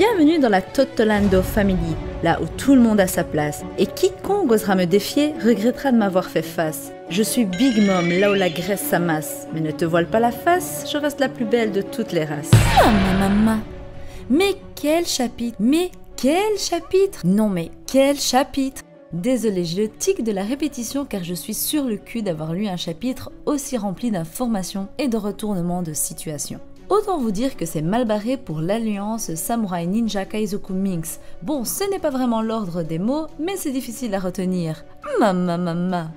Bienvenue dans la Totolando Family, là où tout le monde a sa place. Et quiconque osera me défier regrettera de m'avoir fait face. Je suis Big Mom, là où la graisse s'amasse. Mais ne te voile pas la face, je reste la plus belle de toutes les races. Maman. Mais quel chapitre! Mais quel chapitre! Non mais quel chapitre! Désolée, j'ai le tic de la répétition car je suis sur le cul d'avoir lu un chapitre aussi rempli d'informations et de retournements de situation. Autant vous dire que c'est mal barré pour l'alliance Samurai Ninja Kaizoku Minx. Bon, ce n'est pas vraiment l'ordre des mots, mais c'est difficile à retenir.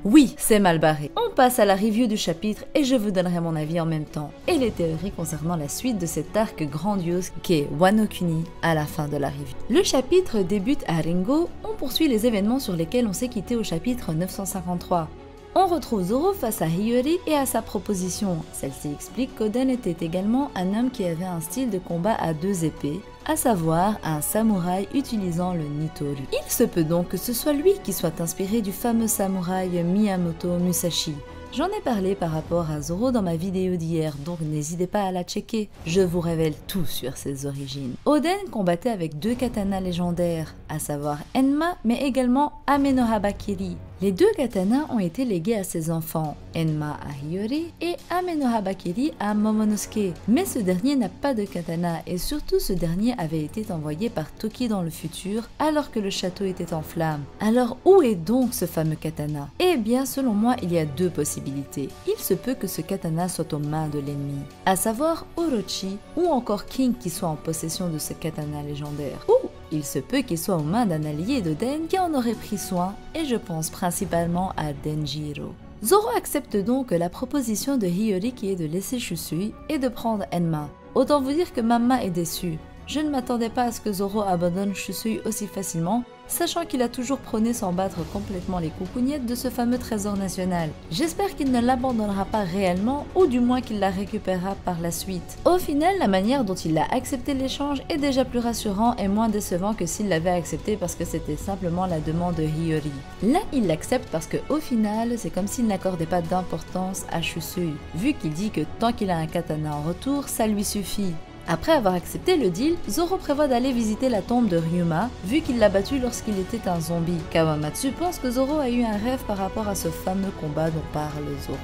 Oui, c'est mal barré. On passe à la review du chapitre et je vous donnerai mon avis en même temps. Et les théories concernant la suite de cet arc grandiose qu'est Wano Kuni à la fin de la review. Le chapitre débute à Ringo, on poursuit les événements sur lesquels on s'est quitté au chapitre 953. On retrouve Zoro face à Hiyori et à sa proposition. Celle-ci explique qu'Oden était également un homme qui avait un style de combat à deux épées, à savoir un samouraï utilisant le Nitori. Il se peut donc que ce soit lui qui soit inspiré du fameux samouraï Miyamoto Musashi. J'en ai parlé par rapport à Zoro dans ma vidéo d'hier, donc n'hésitez pas à la checker. Je vous révèle tout sur ses origines. Oden combattait avec deux katanas légendaires, à savoir Enma, mais également Amenohabakiri. Les deux katanas ont été légués à ses enfants, Enma à Hiyori et Amenohabakiri à Momonosuke. Mais ce dernier n'a pas de katana et surtout ce dernier avait été envoyé par Toki dans le futur alors que le château était en flammes. Alors où est donc ce fameux katana? Eh bien selon moi il y a deux possibilités. Il se peut que ce katana soit aux mains de l'ennemi, à savoir Orochi ou encore King qui soit en possession de ce katana légendaire. Ou il se peut qu'il soit aux mains d'un allié d'Oden qui en aurait pris soin et je pense principalement à Denjiro. Zoro accepte donc la proposition de Hiyori qui est de laisser Shusui et de prendre Enma. Autant vous dire que Mama est déçue. Je ne m'attendais pas à ce que Zoro abandonne Shusui aussi facilement, sachant qu'il a toujours prôné sans battre complètement les coucougnettes de ce fameux trésor national. J'espère qu'il ne l'abandonnera pas réellement, ou du moins qu'il la récupérera par la suite. Au final, la manière dont il a accepté l'échange est déjà plus rassurant et moins décevant que s'il l'avait accepté parce que c'était simplement la demande de Hiyori. Là, il l'accepte parce que au final, c'est comme s'il n'accordait pas d'importance à Shusui, vu qu'il dit que tant qu'il a un katana en retour, ça lui suffit. Après avoir accepté le deal, Zoro prévoit d'aller visiter la tombe de Ryuma, vu qu'il l'a battu lorsqu'il était un zombie. Kawamatsu pense que Zoro a eu un rêve par rapport à ce fameux combat dont parle Zoro.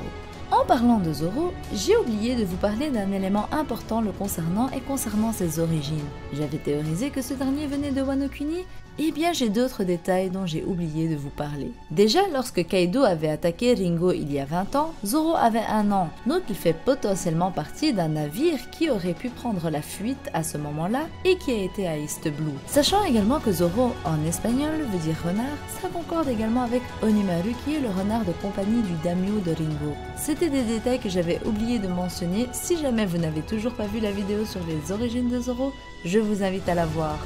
En parlant de Zoro, j'ai oublié de vous parler d'un élément important le concernant et concernant ses origines. J'avais théorisé que ce dernier venait de Wano Kuni. Eh bien j'ai d'autres détails dont j'ai oublié de vous parler. Déjà lorsque Kaido avait attaqué Ringo il y a 20 ans, Zoro avait 1 an, donc il fait potentiellement partie d'un navire qui aurait pu prendre la fuite à ce moment-là et qui a été à East Blue. Sachant également que Zoro en espagnol veut dire renard, ça concorde également avec Onimaru qui est le renard de compagnie du daimyo de Ringo. C'était des détails que j'avais oublié de mentionner. Si jamais vous n'avez toujours pas vu la vidéo sur les origines de Zoro, je vous invite à la voir.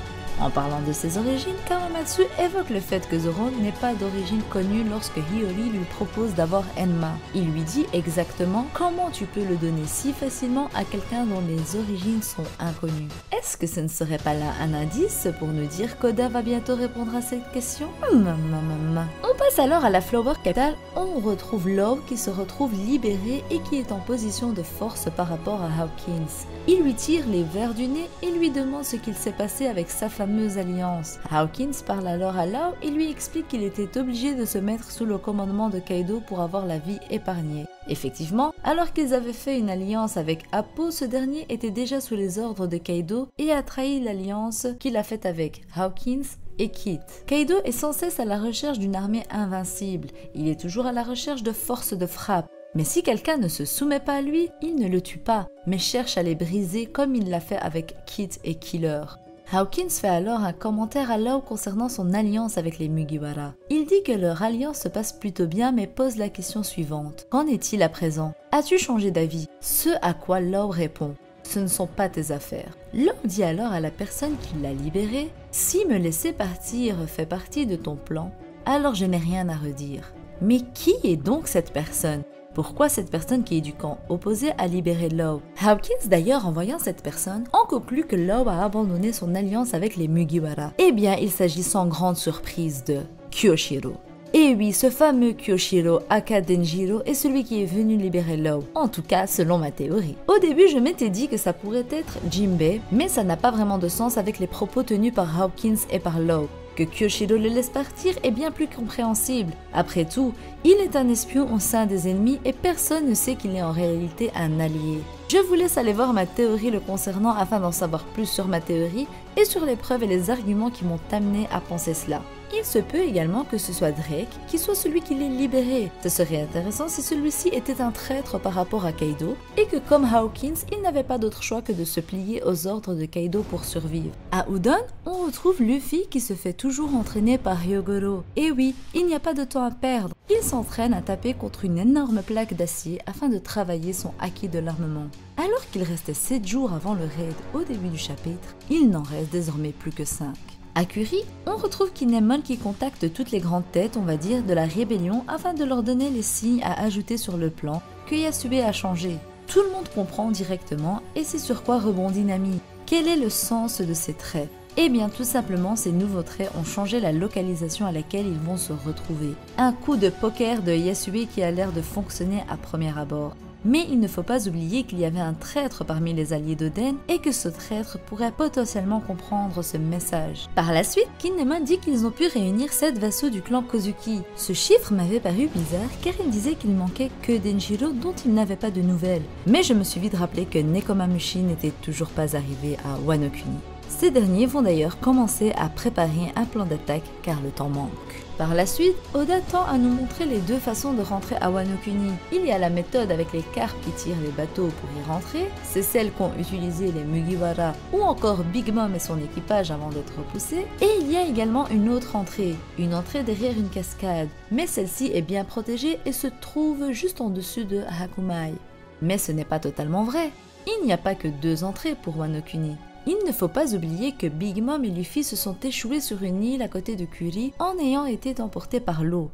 En parlant de ses origines, Kawamatsu évoque le fait que Zoro n'est pas d'origine connue lorsque Hiyori lui propose d'avoir Enma. Il lui dit exactement comment tu peux le donner si facilement à quelqu'un dont les origines sont inconnues. Est-ce que ce ne serait pas là un indice pour nous dire qu'Oda va bientôt répondre à cette question? On passe alors à la Flower Capital, on retrouve Law qui se retrouve libéré et qui est en position de force par rapport à Hawkins. Il lui tire les vers du nez et lui demande ce qu'il s'est passé avec sa fameuse alliance. Hawkins parle alors à Law et lui explique qu'il était obligé de se mettre sous le commandement de Kaido pour avoir la vie épargnée. Effectivement, alors qu'ils avaient fait une alliance avec Appo, ce dernier était déjà sous les ordres de Kaido et a trahi l'alliance qu'il a faite avec Hawkins et Kid. Kaido est sans cesse à la recherche d'une armée invincible, il est toujours à la recherche de force de frappe. Mais si quelqu'un ne se soumet pas à lui, il ne le tue pas, mais cherche à les briser comme il l'a fait avec Kid et Killer. Hawkins fait alors un commentaire à Law concernant son alliance avec les Mugiwara. Il dit que leur alliance se passe plutôt bien mais pose la question suivante. Qu'en est-il à présent? As-tu changé d'avis? Ce à quoi Law répond. Ce ne sont pas tes affaires. Law dit alors à la personne qui l'a libéré, si me laisser partir fait partie de ton plan, alors je n'ai rien à redire. Mais qui est donc cette personne? Pourquoi cette personne qui est du camp opposé a libéré Law? Hawkins d'ailleurs en voyant cette personne en conclut que Law a abandonné son alliance avec les Mugiwara. Eh bien il s'agit sans grande surprise de Kyoshiro. Et oui, ce fameux Kyoshiro aka Denjiro est celui qui est venu libérer Law, en tout cas selon ma théorie. Au début, je m'étais dit que ça pourrait être Jinbei, mais ça n'a pas vraiment de sens avec les propos tenus par Hawkins et par Law. Que Kyoshiro le laisse partir est bien plus compréhensible. Après tout, il est un espion au sein des ennemis et personne ne sait qu'il est en réalité un allié. Je vous laisse aller voir ma théorie le concernant afin d'en savoir plus sur ma théorie et sur les preuves et les arguments qui m'ont amené à penser cela. Il se peut également que ce soit Drake qui soit celui qui l'ait libéré. Ce serait intéressant si celui-ci était un traître par rapport à Kaido et que comme Hawkins, il n'avait pas d'autre choix que de se plier aux ordres de Kaido pour survivre. À Udon, on retrouve Luffy qui se fait toujours entraîner par Hyogoro. Et oui, il n'y a pas de temps à perdre. Il s'entraîne à taper contre une énorme plaque d'acier afin de travailler son acquis de l'armement. Alors qu'il restait 7 jours avant le raid au début du chapitre, il n'en reste désormais plus que 5. À Kuri, on retrouve Kinemon qui contacte toutes les grandes têtes, on va dire, de la rébellion afin de leur donner les signes à ajouter sur le plan que Yasube a changé. Tout le monde comprend directement et c'est sur quoi rebondit Nami. Quel est le sens de ces traits? Eh bien tout simplement ces nouveaux traits ont changé la localisation à laquelle ils vont se retrouver. Un coup de poker de Yasube qui a l'air de fonctionner à premier abord. Mais il ne faut pas oublier qu'il y avait un traître parmi les alliés d'Oden et que ce traître pourrait potentiellement comprendre ce message. Par la suite, Kinemon dit qu'ils ont pu réunir 7 vassaux du clan Kozuki. Ce chiffre m'avait paru bizarre car il disait qu'il manquait que Denjiro dont il n'avait pas de nouvelles. Mais je me suis vite rappelé que Nekomamushi n'était toujours pas arrivé à Wano Kuni. Ces derniers vont d'ailleurs commencer à préparer un plan d'attaque car le temps manque. Par la suite, Oda tend à nous montrer les 2 façons de rentrer à Wano Kuni. Il y a la méthode avec les carpes qui tirent les bateaux pour y rentrer, c'est celle qu'ont utilisé les Mugiwara ou encore Big Mom et son équipage avant d'être repoussés. Et il y a également une autre entrée, une entrée derrière une cascade, mais celle-ci est bien protégée et se trouve juste en dessus de Hakumai. Mais ce n'est pas totalement vrai, il n'y a pas que 2 entrées pour Wano Kuni. Il ne faut pas oublier que Big Mom et Luffy se sont échoués sur une île à côté de Kuri en ayant été emportés par l'eau.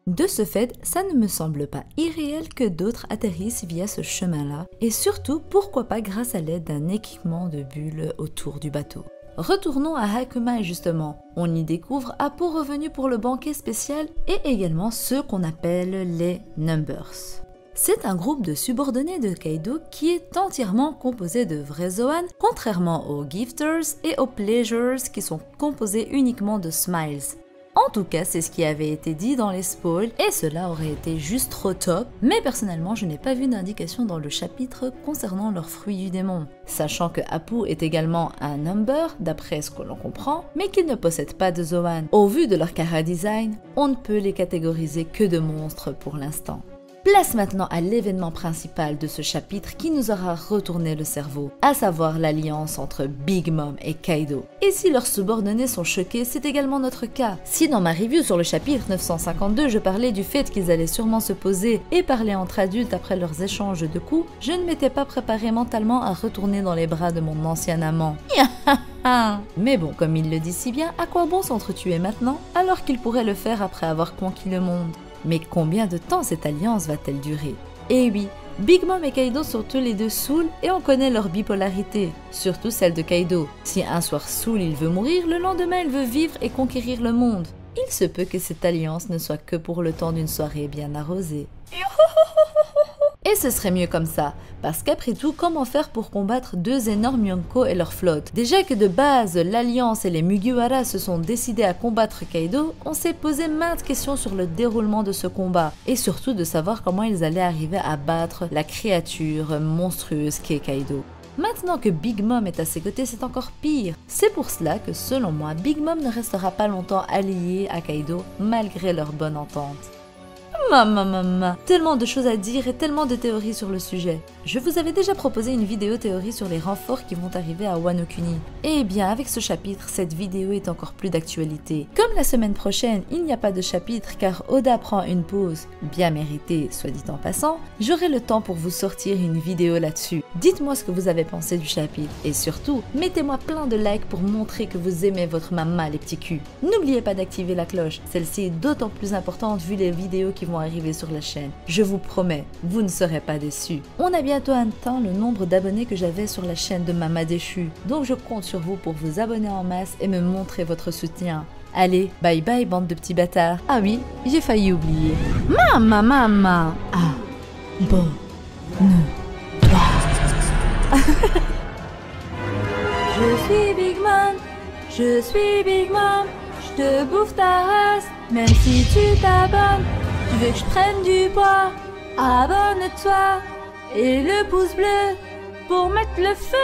De ce fait, ça ne me semble pas irréel que d'autres atterrissent via ce chemin-là, et surtout, pourquoi pas grâce à l'aide d'un équipement de bulles autour du bateau. Retournons à Hakumai justement, on y découvre Appo revenu pour le banquet spécial et également ceux qu'on appelle les Numbers. C'est un groupe de subordonnés de Kaido qui est entièrement composé de vrais Zoan, contrairement aux Gifters et aux Pleasures qui sont composés uniquement de Smiles. En tout cas, c'est ce qui avait été dit dans les spoils et cela aurait été juste trop top, mais personnellement je n'ai pas vu d'indication dans le chapitre concernant leurs fruits du démon. Sachant que Appo est également un Number, d'après ce que l'on comprend, mais qu'il ne possède pas de Zoan. Au vu de leur chara design, on ne peut les catégoriser que de monstres pour l'instant. Place maintenant à l'événement principal de ce chapitre qui nous aura retourné le cerveau, à savoir l'alliance entre Big Mom et Kaido. Et si leurs subordonnés sont choqués, c'est également notre cas. Si dans ma review sur le chapitre 952, je parlais du fait qu'ils allaient sûrement se poser et parler entre adultes après leurs échanges de coups, je ne m'étais pas préparé mentalement à retourner dans les bras de mon ancien amant. Mais bon, comme il le dit si bien, à quoi bon s'entretuer maintenant, alors qu'il pourrait le faire après avoir conquis le monde? Mais combien de temps cette alliance va-t-elle durer? Eh oui, Big Mom et Kaido sont tous les deux saouls et on connaît leur bipolarité, surtout celle de Kaido. Si un soir saoul il veut mourir, le lendemain il veut vivre et conquérir le monde. Il se peut que cette alliance ne soit que pour le temps d'une soirée bien arrosée. Et ce serait mieux comme ça, parce qu'après tout, comment faire pour combattre 2 énormes Yonko et leur flotte? Déjà que de base, l'Alliance et les Mugiwara se sont décidés à combattre Kaido, on s'est posé maintes questions sur le déroulement de ce combat, et surtout de savoir comment ils allaient arriver à battre la créature monstrueuse qu'est Kaido. Maintenant que Big Mom est à ses côtés, c'est encore pire. C'est pour cela que, selon moi, Big Mom ne restera pas longtemps alliée à Kaido, malgré leur bonne entente. Tellement de choses à dire et tellement de théories sur le sujet. Je vous avais déjà proposé une vidéo théorie sur les renforts qui vont arriver à Wano Kuni. Et bien avec ce chapitre, cette vidéo est encore plus d'actualité. Comme la semaine prochaine, il n'y a pas de chapitre car Oda prend une pause, bien méritée soit dit en passant, j'aurai le temps pour vous sortir une vidéo là-dessus. Dites-moi ce que vous avez pensé du chapitre et surtout, mettez-moi plein de likes pour montrer que vous aimez votre maman les petits culs. N'oubliez pas d'activer la cloche, celle-ci est d'autant plus importante vu les vidéos qui vont arriver sur la chaîne. Je vous promets, vous ne serez pas déçus. On a bientôt atteint le nombre d'abonnés que j'avais sur la chaîne de Mama Déchue, donc je compte sur vous pour vous abonner en masse et me montrer votre soutien. Allez, bye bye bande de petits bâtards. Ah oui, j'ai failli oublier. Maman. Abonne-toi. Je suis Big Mom, je suis Big Mom. Je te bouffe ta race, même si tu t'abonnes. Tu veux que je prenne du poids? Abonne-toi. Et le pouce bleu pour mettre le feu.